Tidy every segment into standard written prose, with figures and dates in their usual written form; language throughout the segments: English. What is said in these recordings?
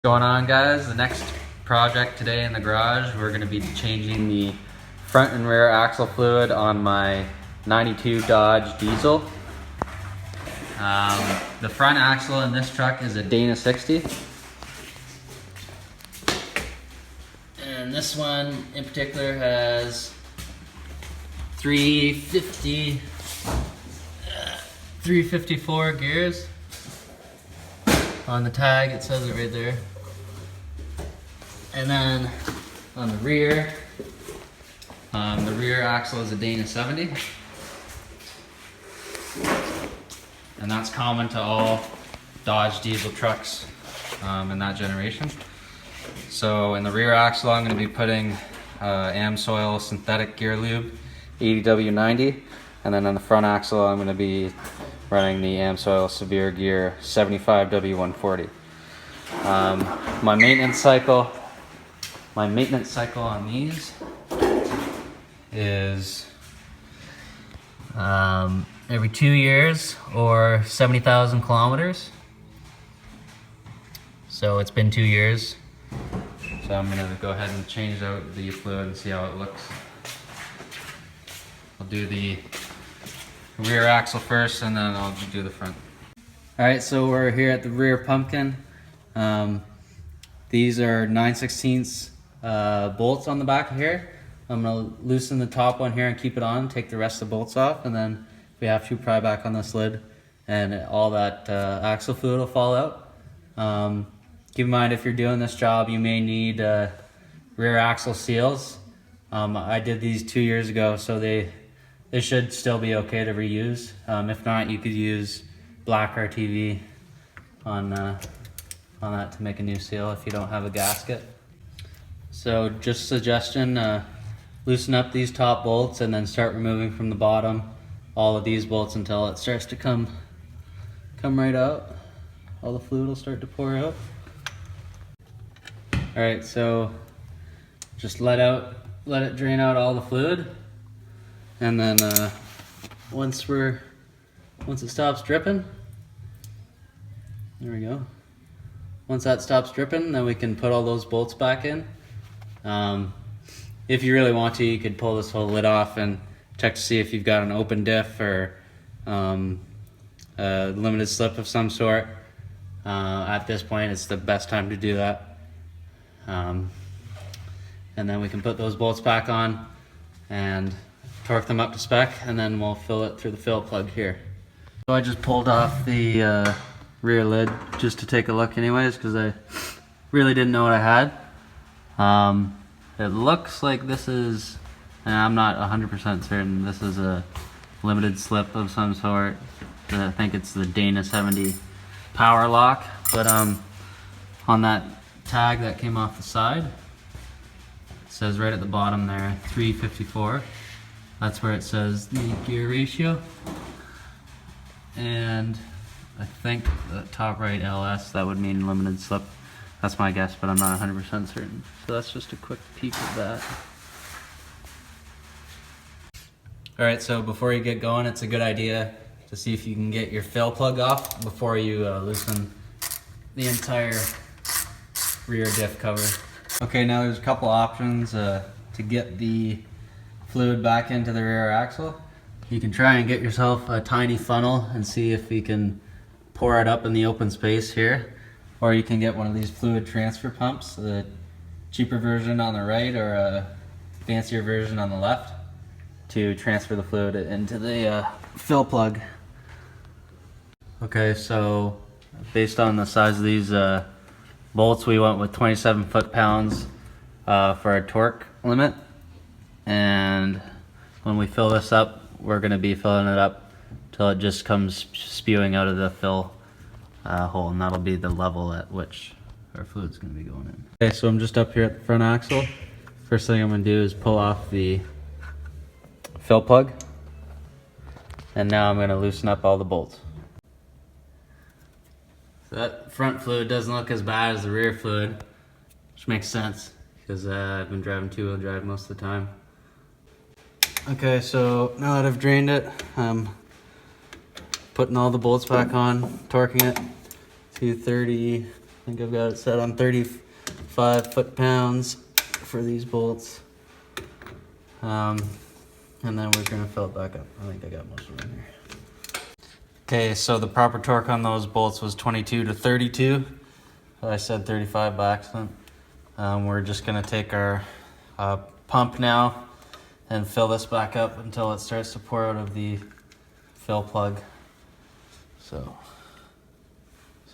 Going on, guys? The next project today in the garage, we're going to be changing the front and rear axle fluid on my 92 Dodge diesel. The front axle in this truck is a Dana 60. And this one in particular has 354 gears. On the tag, it says it right there. And then on the rear axle is a Dana 70. And that's common to all Dodge diesel trucks in that generation. So in the rear axle, I'm going to be putting AmSoil synthetic gear lube, 80W90. And then on the front axle, I'm going to be running the AmSoil Severe Gear 75W140. My maintenance cycle on these is every 2 years or 70,000 kilometers. So it's been 2 years. So I'm gonna go ahead and change out the fluid and see how it looks. I'll do the rear axle first and then I'll do the front. Alright, so we're here at the rear pumpkin. These are 9/16 bolts on the back here. I'm going to loosen the top one here and keep it on, take the rest of the bolts off, and then if we have to, pry back on this lid and all that axle fluid will fall out. Keep in mind, if you're doing this job, you may need rear axle seals. I did these 2 years ago, so they should still be okay to reuse. If not, you could use black RTV on that to make a new seal if you don't have a gasket. So just suggestion, loosen up these top bolts and then start removing from the bottom all of these bolts until it starts to come right out. All the fluid will start to pour out. Alright, so just let it drain out all the fluid. And then once it stops dripping, there we go. Once that stops dripping, then we can put all those bolts back in. If you really want to, you could pull this whole lid off and check to see if you've got an open diff or a limited slip of some sort. At this point, it's the best time to do that. And then we can put those bolts back on and torque them up to spec, and then we'll fill it through the fill plug here. So I just pulled off the rear lid just to take a look anyways, because I really didn't know what I had. It looks like this is, and I'm not 100% certain, this is a limited slip of some sort. I think it's the Dana 70 power lock, but on that tag that came off the side, it says right at the bottom there, 354. That's where it says the gear ratio. And I think the top right LS, that would mean limited slip. That's my guess, but I'm not 100% certain. So that's just a quick peek at that. Alright, so before you get going, it's a good idea to see if you can get your fill plug off before you loosen the entire rear diff cover. Okay, now there's a couple options to get the fluid back into the rear axle. You can try and get yourself a tiny funnel and see if you can pour it up in the open space here, or you can get one of these fluid transfer pumps, the cheaper version on the right or a fancier version on the left, to transfer the fluid into the fill plug. Okay, so based on the size of these bolts, we went with 27 foot-pounds for a torque limit, and when we fill this up, we're going to be filling it up till it just comes spewing out of the fill hole, and that'll be the level at which our fluid's going to be going in. Okay, so I'm just up here at the front axle. First thing I'm going to do is pull off the fill plug, and now I'm going to loosen up all the bolts. So that front fluid doesn't look as bad as the rear fluid, which makes sense because I've been driving two-wheel drive most of the time. Okay, so now that I've drained it, I'm putting all the bolts back on, torquing it to 30 think I've got it set on 35 foot-pounds for these bolts. And then we're gonna fill it back up. I think I got most of it in here. Okay, so the proper torque on those bolts was 22 to 32. I said 35 by accident. We're just gonna take our pump now and fill this back up until it starts to pour out of the fill plug. So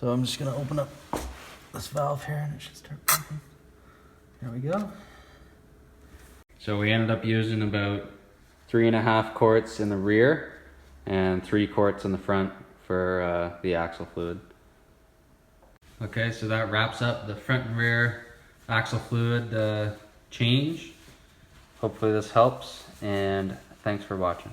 I'm just gonna open up this valve here and it should start pumping. There we go. So we ended up using about 3.5 quarts in the rear and 3 quarts in the front for the axle fluid. Okay, so that wraps up the front and rear axle fluid change. Hopefully this helps, and thanks for watching.